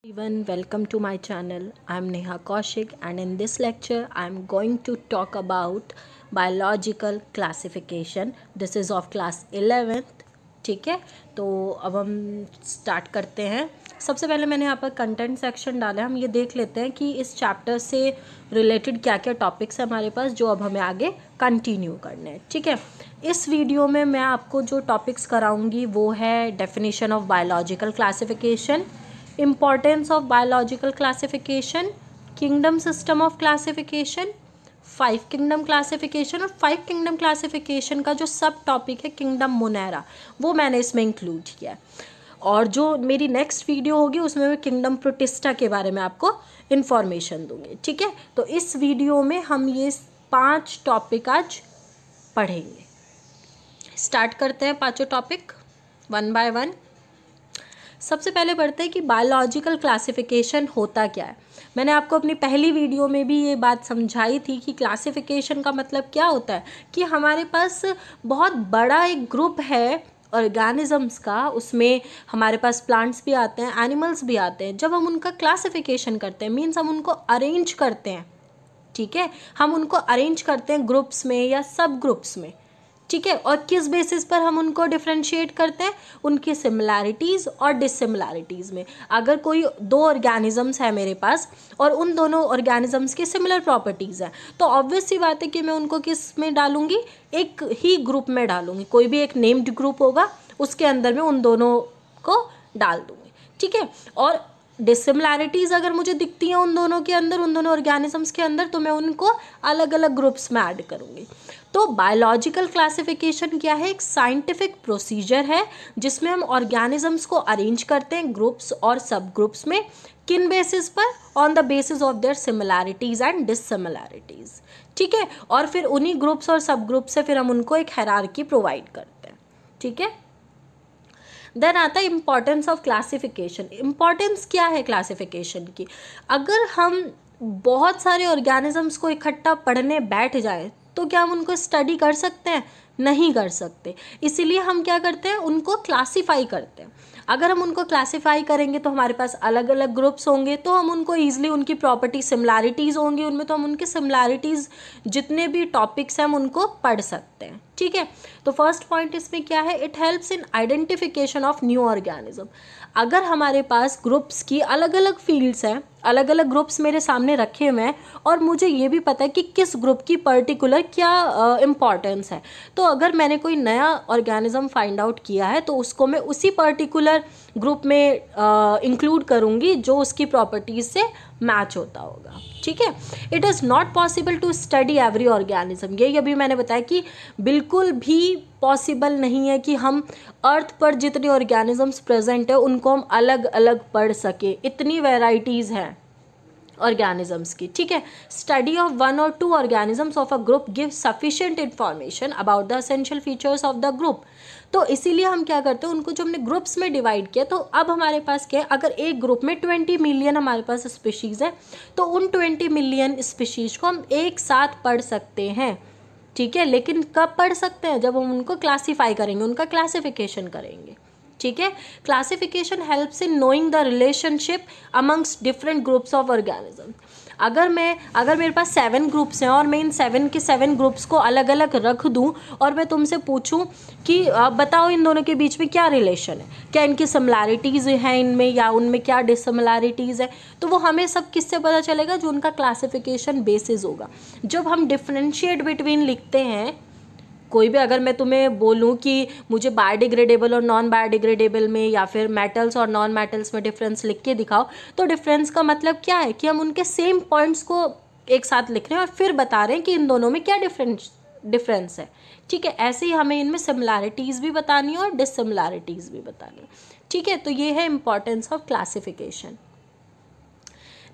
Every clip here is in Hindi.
Everyone, welcome to my channel. I am Neha Kaushik and in this lecture I am going to talk about biological classification. This is of class 11th. ठीक है, तो अब हम स्टार्ट करते हैं. सबसे पहले मैंने यहाँ पर कंटेंट सेक्शन डाला है. हम ये देख लेते हैं कि इस चैप्टर से रिलेटेड क्या क्या टॉपिक्स हैं हमारे पास जो अब हमें आगे कंटिन्यू करने हैं. ठीक है, इस वीडियो में मैं आपको जो टॉपिक्स कराऊंगी वो है definition of biological classification, importance of biological classification, kingdom system of classification, 5 kingdom classification और 5 kingdom classification का जो सब टॉपिक है किंगडम मोनेरा वो मैंने इसमें इंक्लूड किया है. और जो मेरी नेक्स्ट वीडियो होगी उसमें मैं किंगडम प्रोटिस्टा के बारे में आपको इन्फॉर्मेशन दूंगी. ठीक है, तो इस वीडियो में हम ये 5 टॉपिक आज पढ़ेंगे. स्टार्ट करते हैं पाँचों टॉपिक वन बाय वन. सबसे पहले पढ़ते हैं कि बायोलॉजिकल क्लासिफिकेशन होता क्या है. मैंने आपको अपनी पहली वीडियो में भी ये बात समझाई थी कि क्लासिफिकेशन का मतलब क्या होता है कि हमारे पास बहुत बड़ा एक ग्रुप है ऑर्गेनिजम्स का. उसमें हमारे पास प्लांट्स भी आते हैं, एनिमल्स भी आते हैं. जब हम उनका क्लासिफिकेशन करते हैं मीन्स हम उनको अरेंज करते हैं. ठीक है, हम उनको अरेंज करते हैं ग्रुप्स में या सब ग्रुप्स में. ठीक है, और किस बेसिस पर हम उनको डिफ्रेंशिएट करते हैं, उनकी सिमिलैरिटीज़ और डिससिमिलैरिटीज़ में. अगर कोई दो ऑर्गेनिजम्स है मेरे पास और उन दोनों ऑर्गेनिजम्स की सिमिलर प्रॉपर्टीज़ हैं तो ऑब्वियस सी बात है कि मैं उनको किस में डालूंगी, एक ही ग्रुप में डालूंगी. कोई भी एक नेम्ड ग्रुप होगा उसके अंदर में उन दोनों को डाल दूंगी. ठीक है, और डिससिमिलैरिटीज़ अगर मुझे दिखती हैं उन दोनों के अंदर, उन दोनों ऑर्गेनिजम्स के अंदर, तो मैं उनको अलग अलग ग्रुप्स में ऐड करूँगी. तो बायोलॉजिकल क्लासिफिकेशन क्या है? एक साइंटिफिक प्रोसीजर है जिसमें हम ऑर्गेनिजम्स को अरेंज करते हैं ग्रुप्स और सब ग्रुप्स में. किन बेसिस पर? On the basis of their similarities and dissimilarities. ठीक है, और फिर उन्हीं ग्रुप्स और सब ग्रुप से फिर हम उनको एक हायरार्की प्रोवाइड करते हैं. ठीक है, देन आता है इम्पॉर्टेंस ऑफ क्लासिफिकेशन. इम्पॉर्टेंस क्या है क्लासिफिकेशन की? अगर हम बहुत सारे ऑर्गेनिजम्स को इकट्ठा पढ़ने बैठ जाए तो क्या हम उनको स्टडी कर सकते हैं? नहीं कर सकते. इसीलिए हम क्या करते हैं, उनको क्लासीफाई करते हैं. अगर हम उनको क्लासीफाई करेंगे तो हमारे पास अलग अलग ग्रुप्स होंगे तो हम उनको ईजिली, उनकी प्रॉपर्टी सिमिलैरिटीज़ होंगी उनमें, तो हम उनकी सिमिलैरिटीज़ जितने भी टॉपिक्स हैं हम उनको पढ़ सकते हैं. ठीक है, तो फर्स्ट पॉइंट इसमें क्या है? It helps in identification of new organism. अगर हमारे पास ग्रुप्स की अलग अलग फील्ड्स हैं, अलग अलग ग्रुप्स मेरे सामने रखे हुए हैं और मुझे ये भी पता है कि किस ग्रुप की पर्टिकुलर क्या इम्पॉर्टेंस है, तो अगर मैंने कोई नया ऑर्गेनिज्म फाइंड आउट किया है तो उसको मैं उसी पर्टिकुलर ग्रुप में इंक्लूड करूँगी जो उसकी प्रॉपर्टीज़ से मैच होता होगा. ठीक है, it is not possible to study every organism. यही अभी मैंने बताया कि बिल्कुल भी पॉसिबल नहीं है कि हम अर्थ पर जितने ऑर्गेनिजम्स प्रेजेंट है उनको हम अलग अलग पढ़ सके. इतनी वेराइटीज़ हैं ऑर्गेनिजम्स की. ठीक है, स्टडी ऑफ वन और to organisms of a group give sufficient information about the essential features of the group. तो इसीलिए हम क्या करते हैं, उनको जो हमने ग्रुप्स में डिवाइड किया तो अब हमारे पास क्या है, अगर एक ग्रुप में 20 मिलियन हमारे पास स्पीशीज़ है तो उन 20 मिलियन स्पीशीज़ को हम एक साथ पढ़ सकते हैं. ठीक है, लेकिन कब पढ़ सकते हैं? जब हम उनको क्लासीफाई करेंगे, उनका क्लासिफिकेशन करेंगे. ठीक है, classification helps in knowing the relationship amongst different groups of organism. अगर मेरे पास 7 ग्रुप्स हैं और मैं इन 7 के 7 ग्रुप्स को अलग अलग रख दूं और मैं तुमसे पूछूं कि बताओ इन दोनों के बीच में क्या रिलेशन है, क्या इनकी सिमिलैरिटीज़ हैं इनमें या उनमें क्या डिससिमिलैरिटीज़ है, तो वो हमें सब किससे पता चलेगा? जो उनका क्लासिफिकेशन बेसिस होगा. जब हम डिफ्रेंशिएट बिटवीन लिखते हैं, कोई भी अगर मैं तुम्हें बोलूँ कि मुझे बायोडिग्रेडेबल और नॉन बायोडिग्रेडेबल में या फिर मेटल्स और नॉन मेटल्स में डिफरेंस लिख के दिखाओ, तो डिफरेंस का मतलब क्या है कि हम उनके सेम पॉइंट्स को एक साथ लिख रहे हैं और फिर बता रहे हैं कि इन दोनों में क्या डिफरेंस है. ठीक है, ऐसे ही हमें इनमें सिमिलैरिटीज़ भी बतानी है और डिससिमिलैरिटीज़ भी बतानी है. ठीक है, तो ये है इम्पॉर्टेंस ऑफ क्लासिफिकेशन.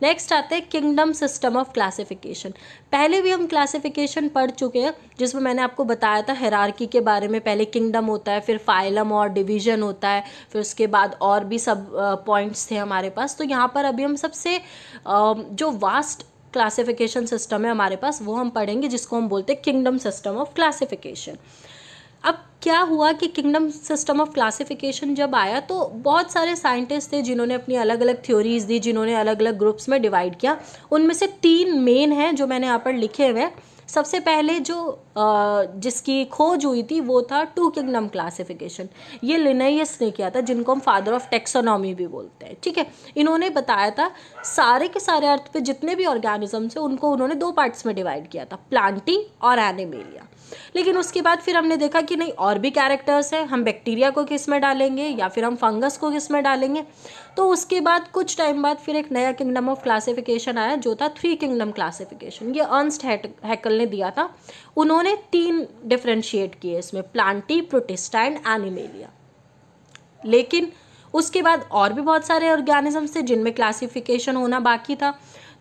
नेक्स्ट आते हैं किंगडम सिस्टम ऑफ क्लासिफिकेशन. पहले भी हम क्लासिफिकेशन पढ़ चुके हैं जिसमें मैंने आपको बताया था हायरार्की के बारे में. पहले किंगडम होता है, फिर फाइलम और डिवीजन होता है, फिर उसके बाद और भी सब पॉइंट्स थे हमारे पास. तो यहाँ पर अभी हम सबसे जो वास्ट क्लासिफिकेशन सिस्टम है हमारे पास वो हम पढ़ेंगे जिसको हम बोलते हैं किंगडम सिस्टम ऑफ क्लासिफिकेशन. अब क्या हुआ कि किंगडम सिस्टम ऑफ क्लासिफिकेशन जब आया तो बहुत सारे साइंटिस्ट थे जिन्होंने अपनी अलग अलग थ्योरीज दी, जिन्होंने अलग अलग ग्रुप्स में डिवाइड किया। उनमें से 3 मेन हैं जो मैंने यहाँ पर लिखे हुए हैं। सबसे पहले जो जिसकी खोज हुई थी वो था 2 किंगडम क्लासिफिकेशन। ये लिनाइयस ने किया था, जिनको हम फादर ऑफ टेक्सोनॉमी भी बोलते हैं, ठीक है। इन्होंने बताया था सारे के सारे अर्थ पे जितने भी ऑर्गेनिजम्स हैं उनको उन्होंने 2 पार्ट्स में डिवाइड किया था, प्लांटी और एनिमेलिया। लेकिन उसके बाद फिर हमने देखा कि नहीं, और भी कैरेक्टर्स हैं, हम बैक्टीरिया को किस में डालेंगे या फिर हम फंगस को किस में डालेंगे। तो उसके बाद कुछ टाइम बाद फिर एक नया किंगडम ऑफ क्लासिफिकेशन आया जो था 3 किंगडम क्लासिफिकेशन। ये अर्नस्ट हैकल ने दिया था। उन्होंने 3 डिफरेंशिएट किए इसमें, प्लांटी, प्रोटिस्टा एंड एनिमेलिया। लेकिन उसके बाद और भी बहुत सारे ऑर्गेनिजम्स थे जिनमें क्लासिफिकेशन होना बाकी था।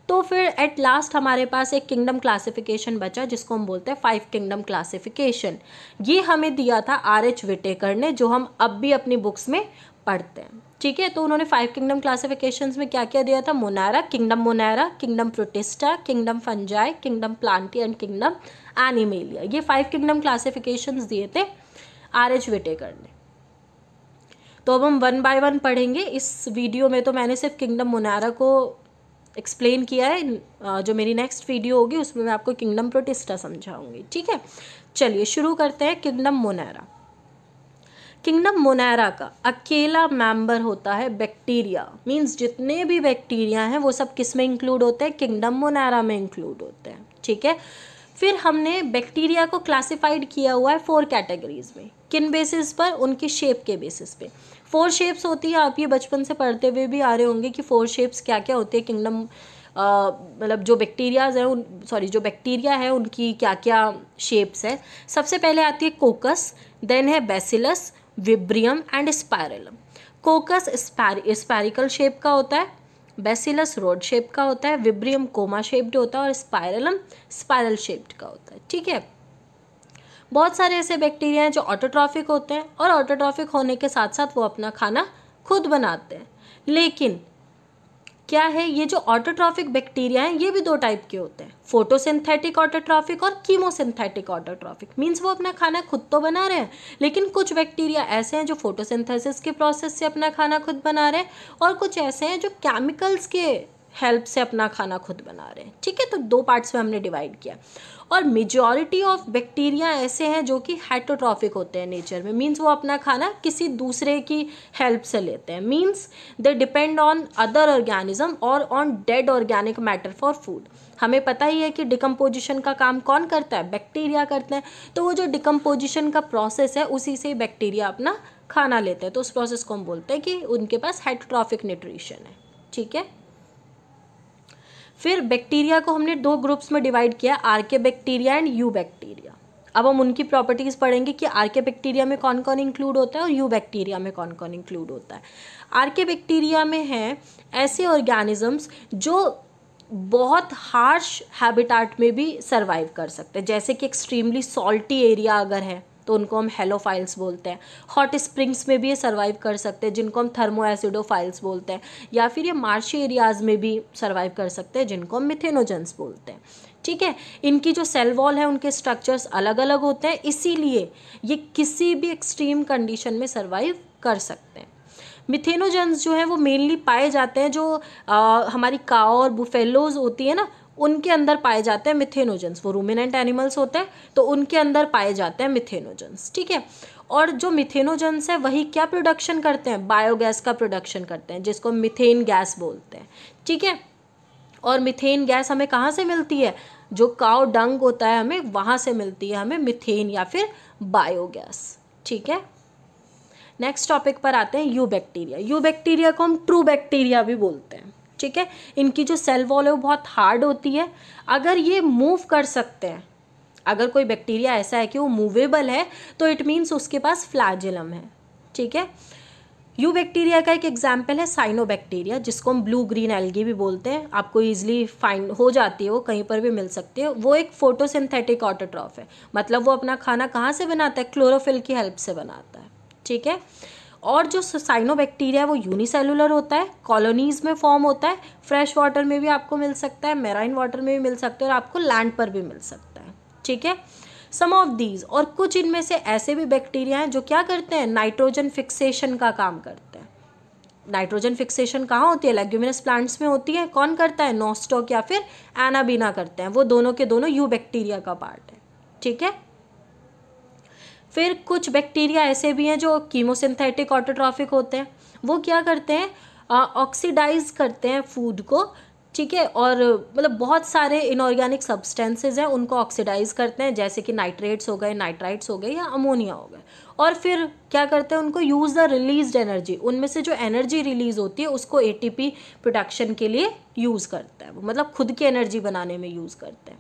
तो फिर एट लास्ट हमारे पास एक किंगडम क्लासिफिकेशन बचा जिसको हम बोलते हैं 5 किंगडम क्लासिफिकेशन। ये हमें दिया था R.H. विटेकर ने, जो हम अब भी अपनी बुक्स में पढ़ते हैं, ठीक है। तो उन्होंने 5 किंगडम क्लासिफिकेशंस में क्या क्या दिया था, Monera, kingdom Protista, kingdom Fungi, kingdom Plantae and kingdom Animalia. ये 5 किंगडम क्लासिफिकेशंस दिए थे R.H. विटेकर ने। तो अब हम 1 बाय 1 पढ़ेंगे। इस वीडियो में तो मैंने सिर्फ किंगडम मोनारा को एक्सप्लेन किया है, जो मेरी नेक्स्ट वीडियो होगी उसमें मैं आपको किंगडम प्रोटिस्टा समझाऊंगी, ठीक है। चलिए शुरू करते हैं। किंगडम मोनारा। किंगडम मोनारा का अकेला मेंबर होता है बैक्टीरिया। मींस जितने भी बैक्टीरिया हैं वो सब किस में इंक्लूड होते हैं, किंगडम मोनारा में इंक्लूड होते हैं, ठीक है। फिर हमने बैक्टीरिया को क्लासिफाइड किया हुआ है 4 कैटेगरीज में। किन बेसिस पर, उनकी शेप के बेसिस पे। 4 शेप्स होती है, आप ये बचपन से पढ़ते हुए भी आ रहे होंगे कि 4 शेप्स क्या क्या होती है किंगडम, मतलब जो बैक्टीरियाज हैं जो बैक्टीरिया है उनकी क्या क्या शेप्स है। सबसे पहले आती है कोकस, देन है bacillus, विब्रियम and spirillum. कोकस spherical shape का होता है, बेसिलस रोड शेप का होता है, विब्रियम कोमा शेप्ड होता है और स्पाइरलम स्पाइरल शेप्ड का होता है, ठीक है। बहुत सारे ऐसे बैक्टीरिया हैं जो ऑटोट्रॉफिक होते हैं और ऑटोट्रॉफिक होने के साथ साथ वो अपना खाना खुद बनाते हैं। लेकिन क्या है, ये जो ऑटोट्रॉफिक बैक्टीरिया हैं ये भी 2 टाइप के होते हैं, फोटोसिंथेटिक ऑटोट्रॉफिक और कीमोसिंथेटिक ऑटोट्रॉफिक। मीन्स वो अपना खाना खुद तो बना रहे हैं, लेकिन कुछ बैक्टीरिया ऐसे हैं जो फोटोसिंथेसिस के प्रोसेस से अपना खाना खुद बना रहे हैं और कुछ ऐसे हैं जो केमिकल्स के हेल्प से अपना खाना खुद बना रहे हैं, ठीक है। तो 2 पार्ट्स में हमने डिवाइड किया। और मेजॉरिटी ऑफ बैक्टीरिया ऐसे हैं जो कि हेटरोट्रॉफिक होते हैं नेचर में। मीन्स वो अपना खाना किसी दूसरे की हेल्प से लेते हैं। Means they depend on other organism और on dead organic matter for food. हमें पता ही है कि डिकम्पोजिशन का काम कौन करता है, बैक्टीरिया करते हैं। तो वो जो डिकम्पोजिशन का प्रोसेस है उसी से बैक्टीरिया अपना खाना लेते हैं। तो उस प्रोसेस को हम बोलते हैं कि उनके पास हेटरोट्रॉफिक न्यूट्रिशन है, ठीक है। फिर बैक्टीरिया को हमने 2 ग्रुप्स में डिवाइड किया, आर्के बैक्टीरिया एंड यू बैक्टीरिया। अब हम उनकी प्रॉपर्टीज़ पढ़ेंगे कि आर्के बैक्टीरिया में कौन कौन इंक्लूड होता है और यू बैक्टीरिया में कौन कौन इंक्लूड होता है। आर्के बैक्टीरिया में हैं ऐसे ऑर्गेनिजम्स जो बहुत हार्श हैबिटाट में भी सर्वाइव कर सकते हैं, जैसे कि एक्सट्रीमली सॉल्टी एरिया अगर है तो उनको हम हेलोफाइल्स बोलते हैं। हॉट स्प्रिंग्स में भी ये सर्वाइव कर सकते हैं जिनको हम थर्मो एसिडोफाइल्स बोलते हैं, या फिर ये मार्शी एरियाज़ में भी सर्वाइव कर सकते हैं जिनको हम मिथेनोजेंस बोलते हैं, ठीक है। इनकी जो सेल वॉल है उनके स्ट्रक्चर्स अलग अलग होते हैं, इसीलिए ये किसी भी एक्सट्रीम कंडीशन में सर्वाइव कर सकते हैं। मिथेनोजेंस जो है वो मेनली पाए जाते हैं जो हमारी काऊ और बुफेलोज होती है ना, उनके अंदर पाए जाते हैं मिथेनोजेंस। वो रूमिनेंट एनिमल्स होते हैं तो उनके अंदर पाए जाते हैं मिथेनोजेंस, ठीक है। और जो मिथेनोजेंस है वही क्या प्रोडक्शन करते हैं, बायोगैस का प्रोडक्शन करते हैं जिसको मीथेन गैस बोलते हैं, ठीक है। और मीथेन गैस हमें कहाँ से मिलती है, जो काऊ डंग होता है हमें वहाँ से मिलती है हमें मीथेन या फिर बायोगैस, ठीक है। नेक्स्ट टॉपिक पर आते हैं यू बैक्टीरिया। यू बैक्टीरिया को हम ट्रू बैक्टीरिया भी बोलते हैं, ठीक है। इनकी जो सेल वॉल है वो बहुत हार्ड होती है। अगर ये मूव कर सकते हैं, अगर कोई बैक्टीरिया ऐसा है कि वो मूवेबल है तो इट मीन्स उसके पास फ्लैजिलम है, ठीक है। यू बैक्टीरिया का एक एग्जाम्पल है साइनोबैक्टीरिया, जिसको हम ब्लू ग्रीन एल्गी भी बोलते हैं। आपको ईजिली फाइंड हो जाती है, वो कहीं पर भी मिल सकती है। वो एक फोटोसिंथेटिक ऑटोट्रॉफ है, मतलब वो अपना खाना कहाँ से बनाता है, क्लोरोफिल की हेल्प से बनाता है, ठीक है। और जो साइनोबैक्टीरिया है वो यूनिसेलुलर होता है, कॉलोनीज में फॉर्म होता है, फ्रेश वाटर में भी आपको मिल सकता है, मेराइन वाटर में भी मिल सकता है और आपको लैंड पर भी मिल सकता है, ठीक है। सम ऑफ दीज, और कुछ इनमें से ऐसे भी बैक्टीरिया हैं जो क्या करते हैं, नाइट्रोजन फिक्सेशन का काम करते हैं। नाइट्रोजन फिक्सेशन कहाँ होती है, लेग्यूमिनस प्लांट्स में होती है। कौन करता है, नोस्टॉक या फिर एनाबीना करते हैं। वो दोनों के दोनों यू बैक्टीरिया का पार्ट है, ठीक है। फिर कुछ बैक्टीरिया ऐसे भी हैं जो कीमोसिंथेटिक ऑटोट्रॉफिक होते हैं। वो क्या करते हैं, ऑक्सीडाइज करते हैं फूड को, ठीक है, और मतलब बहुत सारे इनऑर्गेनिक सब्सटेंसेज हैं उनको ऑक्सीडाइज करते हैं, जैसे कि नाइट्रेट्स हो गए, नाइट्राइट्स हो गए या अमोनिया हो गए। और फिर क्या करते हैं, उनको यूज़ द रिलीज्ड एनर्जी, उनमें से जो एनर्जी रिलीज होती है उसको एटीपी प्रोडक्शन के लिए यूज़ करते हैं, मतलब खुद की एनर्जी बनाने में यूज़ करते हैं।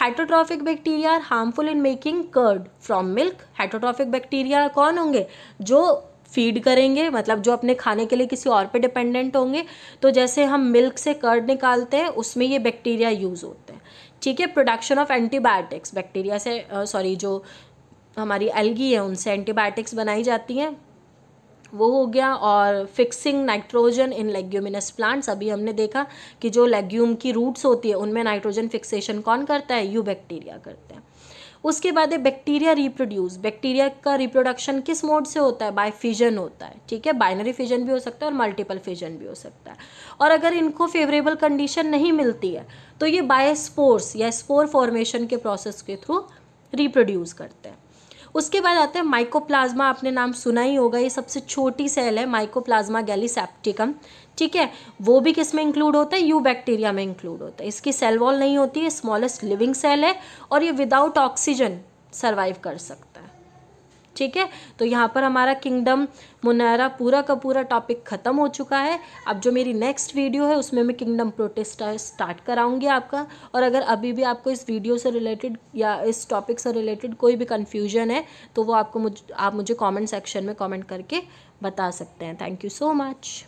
Heterotrophic bacteria are harmful in making curd from milk. Heterotrophic bacteria कौन होंगे, जो फीड करेंगे, मतलब जो अपने खाने के लिए किसी और पे डिपेंडेंट होंगे। तो जैसे हम मिल्क से कर्ड निकालते हैं, उसमें ये बैक्टीरिया यूज़ होते हैं, ठीक है। प्रोडक्शन ऑफ एंटीबायोटिक्स, बैक्टीरिया से जो हमारी एल्गी है उनसे एंटीबायोटिक्स बनाई जाती हैं, वो हो गया। और fixing nitrogen in leguminous plants, अभी हमने देखा कि जो लेग्यूम की रूट्स होती है उनमें नाइट्रोजन फिक्सेशन कौन करता है, यू बैक्टीरिया करते हैं। उसके बाद है बैक्टीरिया रिप्रोड्यूस। बैक्टीरिया का रिप्रोडक्शन किस मोड से होता है, बाय फिजन होता है, ठीक है। बाइनरी फिजन भी हो सकता है और मल्टीपल फिजन भी हो सकता है। और अगर इनको फेवरेबल कंडीशन नहीं मिलती है तो ये बाय स्पोर्स या स्पोर फॉर्मेशन के प्रोसेस के थ्रू रिप्रोड्यूस करते हैं। उसके बाद आते हैं माइकोप्लाज्मा, आपने नाम सुना ही होगा, ये सबसे छोटी सेल है, माइकोप्लाज्मा गैलीसेप्टिकम, ठीक है। वो भी किस में इंक्लूड होता है, यू बैक्टीरिया में इंक्लूड होता है। इसकी सेल वॉल नहीं होती है, स्मॉलेस्ट लिविंग सेल है और ये विदाउट ऑक्सीजन सर्वाइव कर सकता है, ठीक है। तो यहाँ पर हमारा किंगडम मुनायरा पूरा का पूरा टॉपिक ख़त्म हो चुका है। अब जो मेरी नेक्स्ट वीडियो है उसमें मैं किंगडम प्रोटिस्टा स्टार्ट कराऊंगी आपका। और अगर अभी भी आपको इस वीडियो से रिलेटेड या इस टॉपिक से रिलेटेड कोई भी कन्फ्यूजन है तो वो आप मुझे कमेंट सेक्शन में कमेंट करके बता सकते हैं। Thank you so much.